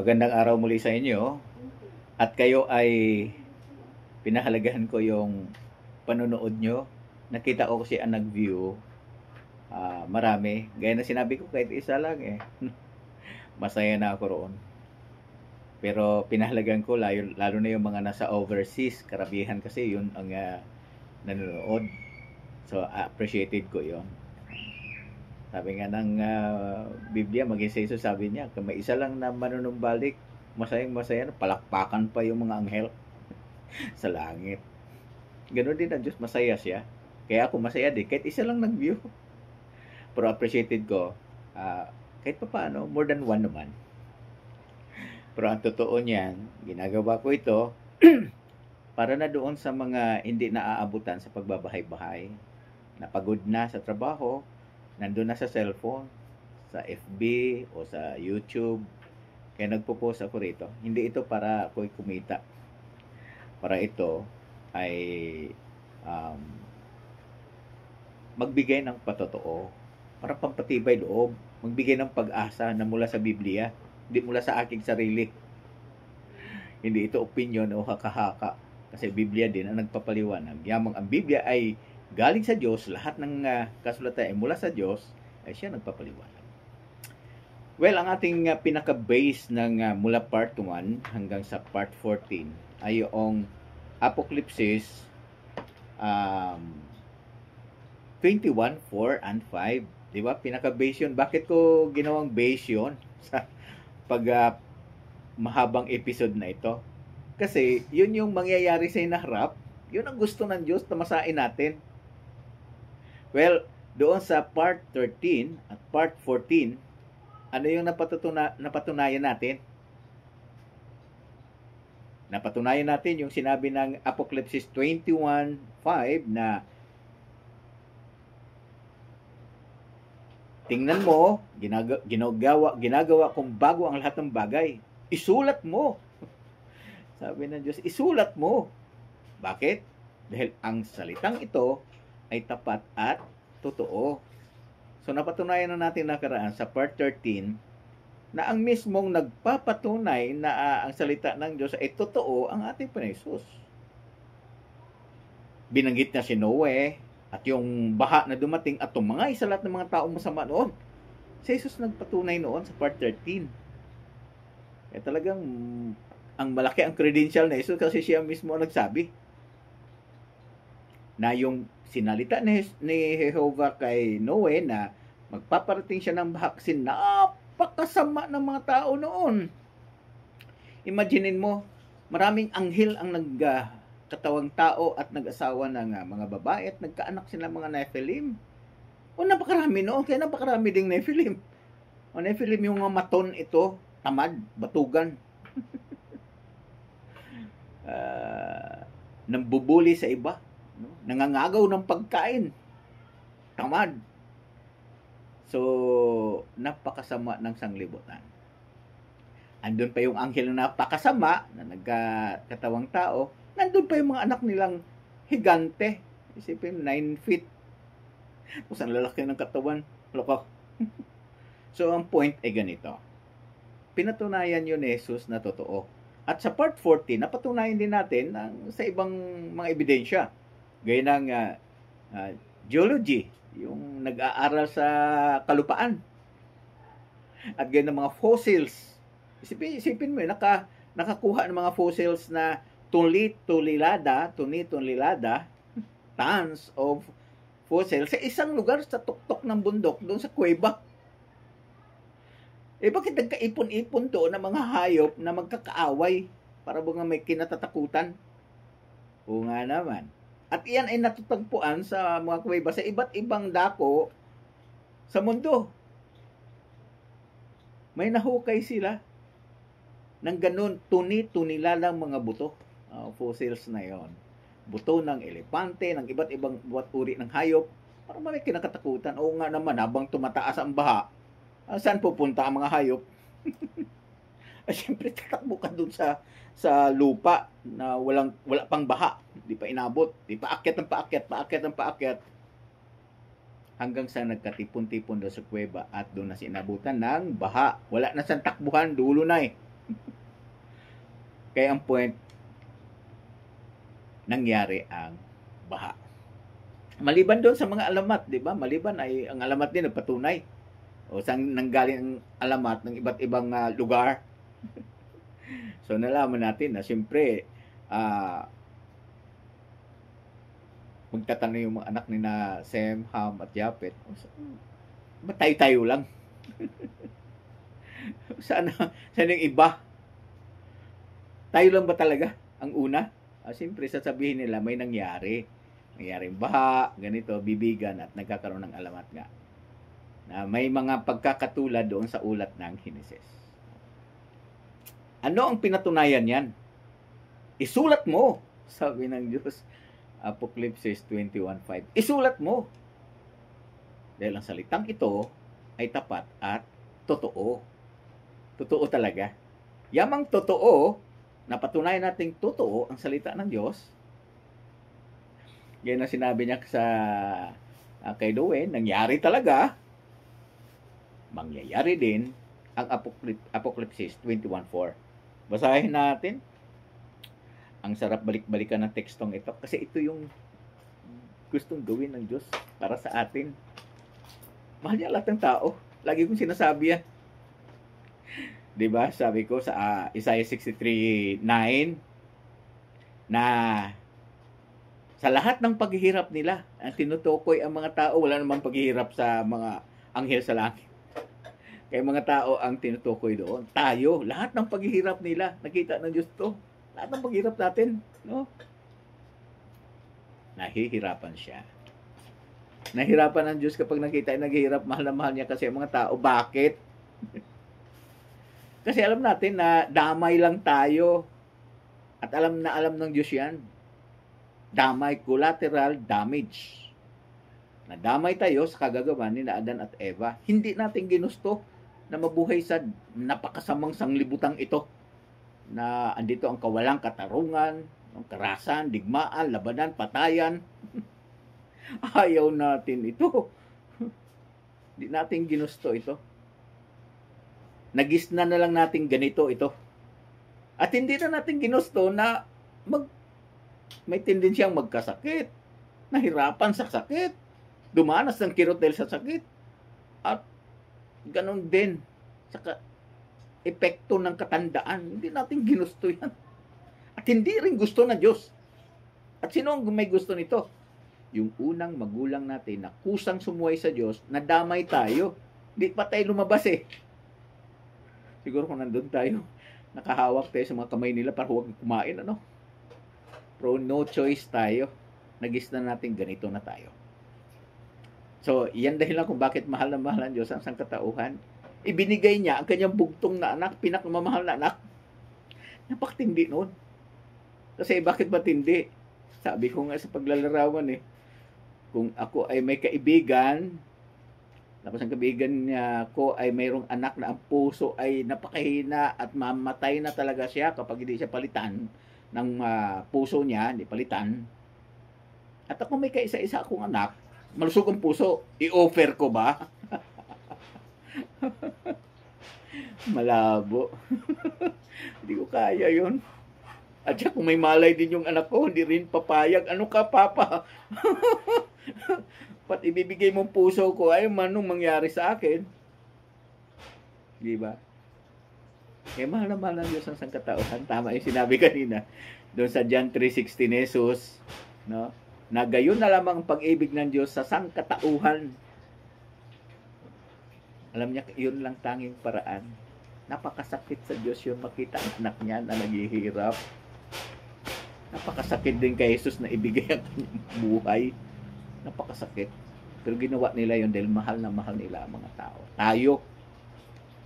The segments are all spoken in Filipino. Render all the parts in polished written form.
Magandang araw muli sa inyo at kayo ay pinahalagahan ko yung panonood nyo. Nakita ko kasi ang nag-view, marami. Gaya na sinabi ko, kahit isa lang eh. Masaya na ako roon. Pero pinahalagahan ko lalo na yung mga nasa overseas. Karabihan kasi yun ang nanonood. So appreciated ko yon. Sabi nga ng Biblia, maging sa Jesus, sabi niya, kung may isa lang na manunumbalik, masayang masaya na, palakpakan pa yung mga anghel sa langit. Ganon din ang Diyos, masaya siya. Kaya ako masaya din, kahit isa lang nag-view. Pero appreciated ko, kahit pa paano, more than one naman. Pero ang totoo niyan, ginagawa ko ito para na doon sa mga hindi naaabutan sa pagbabahay-bahay, napagod na sa trabaho, nandun na sa cellphone, sa FB o sa YouTube. Kaya nagpo-post ako rito. Hindi ito para ako'y kumita. Para ito ay magbigay ng patotoo. Para pampatibay loob. Magbigay ng pag-asa na mula sa Biblia. Hindi mula sa aking sarili. Hindi ito opinion o haka-haka. Kasi Biblia din ang nagpapaliwanag. Yamang ang Biblia ay galing sa Diyos, lahat ng kasulatan ay mula sa Diyos, ay siya nagpapaliwanag. Well, ang ating pinaka-base ng mula part 1 hanggang sa part 14 ay yung Apocalypse 21, 4, and 5. Diba? Pinaka-base yun. Bakit ko ginawang base yun sa mahabang episode na ito? Kasi yun yung mangyayari sa inaharap. Yun ang gusto ng Diyos na masain natin. Well, doon sa part 13 at part 14, ano yung napatunayan natin? Napatunayan natin yung sinabi ng Apocalypse 21:5 na tingnan mo, ginagawa kong bago ang lahat ng bagay. Isulat mo. Sabi ng Diyos, isulat mo. Bakit? Dahil ang salitang ito ay tapat at totoo. So napatunayan na natin nakaraan sa part 13 na ang mismong nagpapatunay na ang salita ng Diyos ay totoo ang ating Panginoon. Binanggit na si Noe at yung baha na dumating at tumangay sa lahat ng mga taong masama noon. Si Jesus nagpatunay noon sa part 13. Kaya talagang ang malaki ang credential na Jesus kasi siya mismo ang nagsabi na yung sinalita ni Jehovah kay Noe na magpaparating siya ng baha kasi napakasama ng mga tao noon. Imaginein mo, maraming anghel ang nagkatawang tao at nag-asawa ng mga babae at nagkaanak sila mga Nephilim. O napakarami noon, kaya napakarami ding Nephilim. O Nephilim yung mga maton ito, tamad, batugan. Nambubuli sa iba. Nangangagaw ng pagkain. Tamad. So, napakasama ng sanglibutan. Andun pa yung anghel na napakasama na nagkatawang tao. Nandun pa yung mga anak nilang higante. Isipin, 9 feet. Tapos ang lalaki ng katawan. Loko. So, ang point ay ganito. Pinatunayan yun ni Jesus na totoo. At sa part 14, napatunayan din natin sa ibang mga ebidensya. Gaya ng geology, yung nag-aaral sa kalupaan. At gaya ng mga fossils. Isipin mo, nakakuha ng mga fossils na tuni-tunilada, tons of fossils sa isang lugar sa tuktok ng bundok, doon sa kuweba. Bakit nagkaipon-ipon doon ng mga hayop na magkakaaway para mga may kinatatakutan? O nga naman. At iyan ay natutagpuan sa mga kuweba sa iba't ibang dako sa mundo. May nahukay sila ng ganun tuni-tunilalang mga buto. Fossils na yon. Buto ng elepante, ng iba't ibang uri ng hayop. Para may kinakatakutan. O nga naman, habang tumataas ang baha, saan pupunta ang mga hayop? Siyempre, tatakbo ka dun sa lupa na wala pang baha. Di pa inabot. Di pa akyat ng paakyat. Hanggang sa nagkatipon-tipon doon sa kuweba at doon na sinabutan ng baha. Wala na siyang takbuhan, dulo na eh. Kaya ang point, nangyari ang baha. Maliban doon sa mga alamat, di ba? Maliban ay ang alamat din nagpatunay. O saan nanggaling ang alamat ng iba't ibang lugar. So nalaman natin na siyempre magtatanong yung mga anak ni na Sem, Ham at Japet. Tayo-tayo lang. Sana yung iba? Tayo lang ba talaga ang una? Siyempre sasabihin nila may nangyaring baha, ganito, bibigan at nagkakaroon ng alamat nga. Na may mga pagkakatulad doon sa ulat ng Henesis. Ano ang pinatunayan yan? Isulat mo, sabi ng Diyos. Apocalypse 21:5. Isulat mo. Dahil ang salitang ito ay tapat at totoo. Totoo talaga. Yamang totoo, napatunayan nating totoo ang salita ng Diyos. Yan ang sinabi niya sa kay Dwayne, nangyari talaga. Mangyayari din ang Apocalypse 21:4. Basahin natin. Ang sarap balik-balikan ng tekstong ito kasi ito yung gustong gawin ng Diyos para sa atin. Mahal niya lahat ng tao. Lagi kong sinasabi yan. Diba? Sabi ko sa Isaiah 63:9 na sa lahat ng paghihirap nila, ang tinutukoy ang mga tao, wala namang paghihirap sa mga anghel sa langit. Kaya mga tao ang tinutukoy doon. Tayo, lahat ng paghihirap nila, nakita ng Diyos to. Lahat ng paghihirap natin, no? Nahihirapan siya. Nahirapan ng Diyos kapag nakita ay naghihirap, mahal na mahal niya kasi ang mga tao. Bakit? Kasi alam natin na damay lang tayo. At alam ng Diyos yan. Damay, collateral damage. Nadamay tayo sa kagagawa ni Adan at Eva. Hindi natin ginusto na mabuhay sa napakasamang sanglibutang ito. Na andito ang kawalang katarungan, ang karasan, digmaan, labanan, patayan. Ayaw natin ito. Hindi natin ginusto ito. Nagisna na lang natin ganito ito. At hindi na natin ginusto na may tendensyang magkasakit. Nahirapan sa sakit. Dumanas ng kirot dahil sa sakit. At ganon din sa epekto ng katandaan. Hindi natin ginusto yan. At hindi rin gusto ng Diyos. At sino ang may gusto nito? Yung unang magulang natin na kusang sumuway sa Diyos, nadamay tayo. Hindi pa tayo lumabas eh. Siguro kung nandun tayo, nakahawak tayo sa mga kamay nila para huwag kumain, ano? Pero no choice tayo. Nagis na natin ganito na tayo. So, yan dahil lang kung bakit mahal na mahal ng Diyos ang sangkatauhan. Ibinigay niya ang kanyang bugtong na anak, pinakamamahal na anak. Napakatindi noon. Kasi bakit matindi? Sabi ko nga sa paglalarawan eh, kung ako ay may kaibigan, tapos ang kaibigan niya ko ay mayroong anak na ang puso ay napakahina at mamatay na talaga siya kapag hindi siya palitan ng puso niya, hindi palitan. At ako may kaisa-isa akong anak, malusog ang puso, i-offer ko ba? Malabo. Hindi ko kaya yun. At siya kung may malay din yung anak ko, hindi rin papayag. Ano ka, Papa? Pat ibibigay mong puso ko, ay manong mangyari sa akin. Di ba? Kaya mahal na mahal ng Diyos ang sangkatauhan. Tama yung sinabi kanina. Doon sa John 3:16, Jesus, no? Na gayon na lamang ang pag-ibig ng Diyos sa sangkatauhan. Alam niya, yun lang tanging paraan. Napakasakit sa Diyos yun makita ang anak niya na naghihirap. Napakasakit din kay Jesus na ibigay ang kanyang buhay. Napakasakit. Pero ginawa nila yun dahil mahal na mahal nila ang mga tao. Tayo.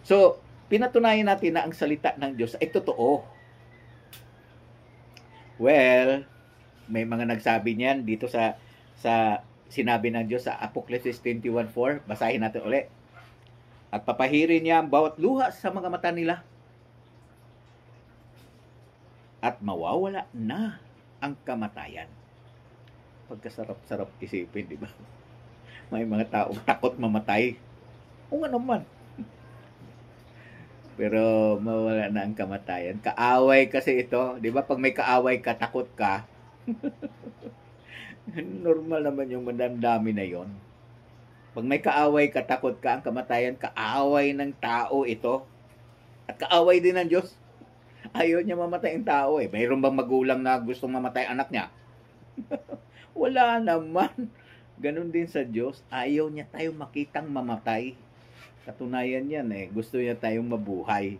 So, pinatunayan natin na ang salita ng Diyos ay totoo. Well, may mga nagsabi niyan dito sa sinabi ng Diyos sa Apocalypse 21:4. Basahin natin ulit. At papahirin niya ang bawat luha sa mga mata nila. At mawawala na ang kamatayan. Pagkasarap-sarap isipin, di ba? May mga taong takot mamatay. O nga naman. Pero mawala na ang kamatayan. Kaaway kasi ito. Di ba pag may kaaway ka, takot ka. Normal naman yung madamdami na yon. Pag may kaaway ka, takot ka, ang kamatayan, kaaway ng tao ito. At kaaway din ng Diyos. Ayaw niya mamatay ang tao eh. Mayroon bang magulang na gustong mamatay anak niya? Wala naman. Ganon din sa Diyos. Ayaw niya tayong makitang mamatay. Katunayan yan eh. Gusto niya tayong mabuhay.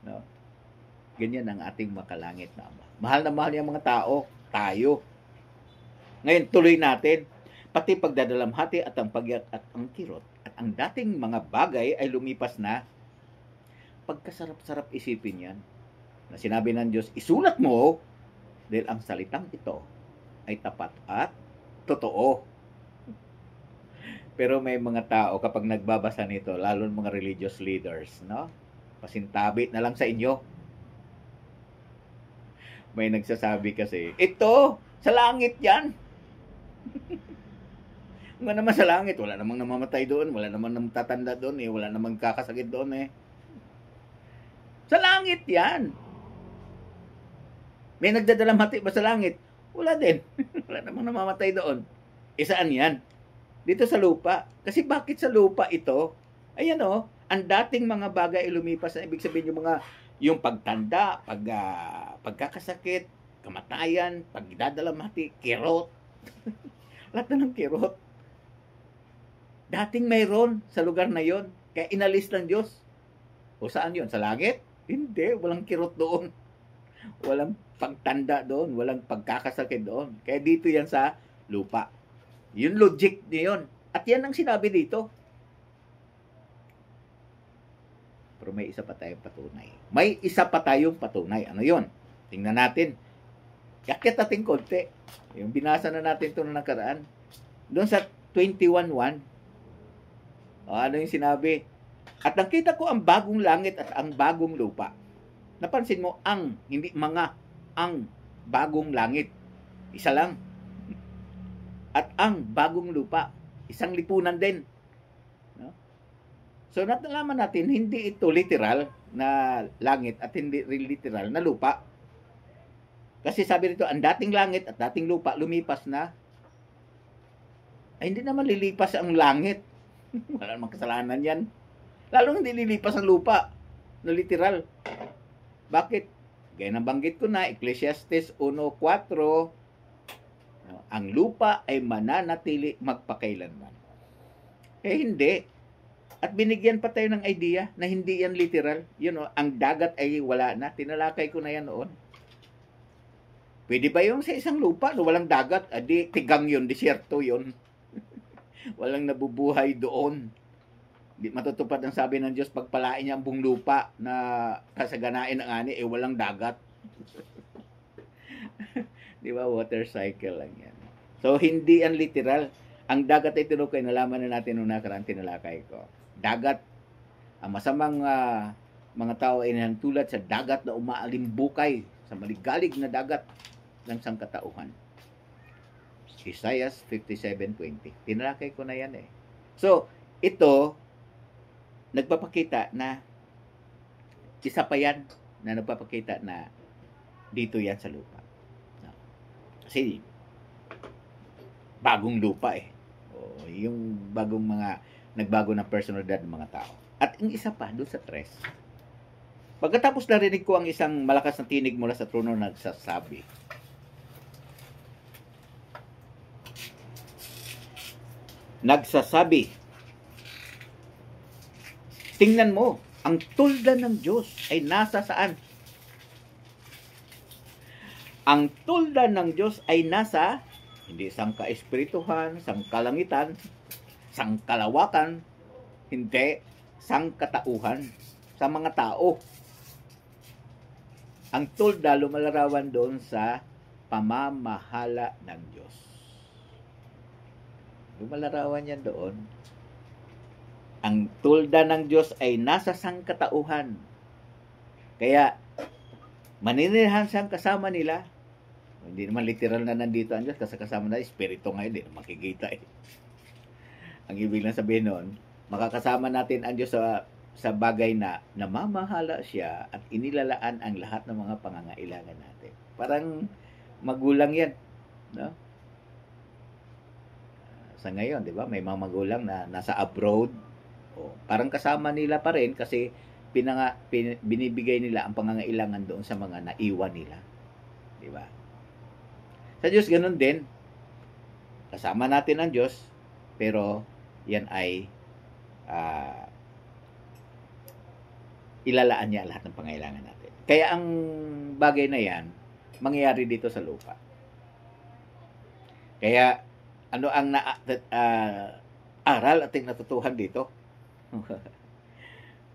No? Ganyan ang ating makalangit na Ama. Mahal na mahal niya mga tao. Tayo. Ngayon, tuloy natin. Pati pagdadalamhati at ang pagyak at ang kirot at ang dating mga bagay ay lumipas na. Pagkasarap-sarap isipin yan. Na sinabi ng Diyos, isulat mo dahil ang salitang ito ay tapat at totoo. Pero may mga tao kapag nagbabasa nito, lalo mga religious leaders, no? Pasintabi na lang sa inyo. May nagsasabi kasi, ito, sa langit yan. Nga naman sa langit, wala namang namamatay doon, wala namang namatatanda doon, wala namang kakasakit doon. Sa langit yan. May nagdadalamhati ba sa langit? Wala din. Wala namang namamatay doon. Saan yan? Dito sa lupa. Kasi bakit sa lupa ito? Ayan ang dating mga bagay ay lumipas. Ibig sabihin yung pagtanda, pagkakasakit, kamatayan, pagdadalamhati, kirot. Lahat na ng kirot. Dating mayroon sa lugar na yon. Kaya inalis ng Diyos. O saan yon? Sa langit? Hindi. Walang kirot doon. Walang pagtanda doon, walang pagkakasakit doon. Kaya dito yan sa lupa. Yun logic niya yun. At yan ang sinabi dito. Pero may isa pa tayong patunay. May isa pa tayong patunay. Ano yun? Tingnan natin. Yakit natin konti. Yung binasa na natin ito na nakaraan. Doon sa 21:1. Ano yung sinabi? At nakita ko ang bagong langit at ang bagong lupa. Napansin mo, hindi ang bagong langit. Isa lang. At ang bagong lupa. Isang lipunan din. No? So, natalaman natin, hindi ito literal na langit at hindi literal na lupa. Kasi sabi rito, ang dating langit at dating lupa lumipas na. Ay, hindi naman lilipas ang langit. Wala namang kasalanan yan. Lalo hindi lilipas ang lupa na literal. Bakit? Gaya ng banggit ko na, Ecclesiastes 1:4, ang lupa ay mananatili magpakailanman. Hindi. At binigyan pa tayo ng idea na hindi yan literal. Ang dagat ay wala na. Tinalakay ko na yan noon. Pwede ba yung sa isang lupa no walang dagat? Adi, tigang yun, disyerto yun. Walang nabubuhay doon. Di matutupad ang sabi ng Diyos, pagpalain niya ang buong lupa na kasaganain ang ani, walang dagat. Di ba? Water cycle lang yan. So, hindi ang literal. Ang dagat ay tinukay, nalaman na natin nung nakaraan tinalakay ko. Dagat, ang masamang mga tao ay nahantulad sa dagat na umaalimbukay sa maligalig na dagat ng sangkatauhan. Isaiah 57:20. Tinalakay ko na yan So, ito, nagpapakita na isa pa yan na nagpapakita na dito yan sa lupa. Kasi bagong lupa yung bagong nagbago ng personalidad ng mga tao. At ang isa pa doon sa 3. Pagkatapos narinig ko ang isang malakas na tinig mula sa trono nagsasabi, tingnan mo, ang tulda ng Diyos ay nasa saan? Ang tulda ng Diyos ay nasa, hindi sangka-espirituhan, sangkalangitan, sangkalawakan, hindi, sangkatauhan, sa mga tao. Ang tulda lumalarawan doon sa pamamahala ng Diyos. Lumalarawan yan doon. Ang tulda ng Diyos ay nasa sangkatauhan. Kaya, maninirahan siyang kasama nila. Hindi naman literal na nandito ang Diyos kasi kasama na espiritu ngayon, hindi naman makikita Ang ibig lang sabihin noon, makakasama natin ang Diyos sa bagay na namamahala siya at inilalaan ang lahat ng mga pangangailangan natin. Parang magulang yan, no? Sa ngayon, 'di ba? May mga magulang na nasa abroad. O, parang kasama nila pa rin kasi binibigay nila ang pangangailangan doon sa mga naiwan nila, 'di ba? Sa Diyos ganun din. Kasama natin ang Diyos, pero yan ay ilalaan niya lahat ng pangailangan natin. Kaya ang bagay na yan, mangyayari dito sa lupa. Kaya, ano ang aral at natutuhan dito?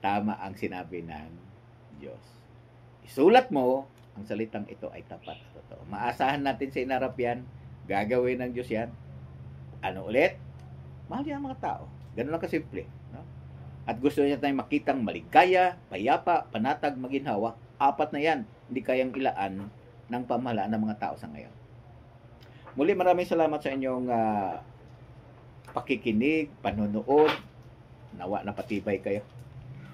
Tama ang sinabi ng Diyos. Isulat mo, ang salitang ito ay tapat at totoo. Maasahan natin sa inarap yan, gagawin ng Diyos yan. Ano ulit? Mahal niya ang mga tao. Ganun lang kasimple. No? At gusto niya tayong makitang maligaya, payapa, panatag, maginhawa. 4 na yan. Hindi kayang ilaan ng pamahalaan ng mga tao sa ngayon. Muli, maraming salamat sa inyong pakikinig, panonood. Nawa na patibay kayo.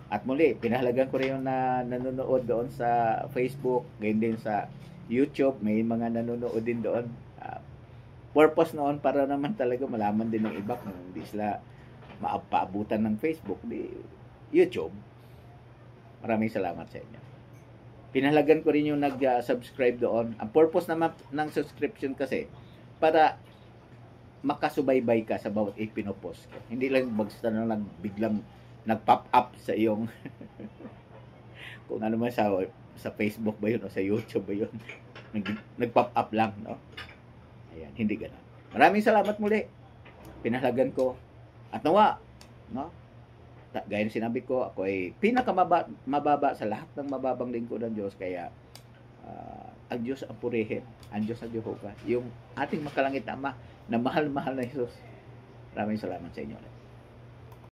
At muli, pinahalagan ko rin yung nanonood doon sa Facebook, gayon din sa YouTube. May mga nanonood din doon. Purpose noon para naman talaga malaman din ng iba kung hindi sila maapaabutan ng Facebook, di YouTube. Maraming salamat sa inyo. Pinahalagan ko rin yung nag-subscribe doon. Ang purpose naman ng subscription kasi para makasubaybay ka sa bawat ipinopost ko. Hindi lang basta na lang biglang nag-pop up sa iyong kung ano man sa Facebook ba yun o sa YouTube ba yun. Nag-pop up lang, no? Ayan, hindi ganoon. Maraming salamat muli. Pinahalagan ko. At nawa, no? Gaya ng sinabi ko, ako ay pinakamababa sa lahat ng mababang lingkod ng Diyos. Kaya, ang Diyos ang purihin. Ang Diyos ang Jehovah. Yung ating makalangit na Ama, na mahal-mahal na Jesus. Maraming salamat sa inyo.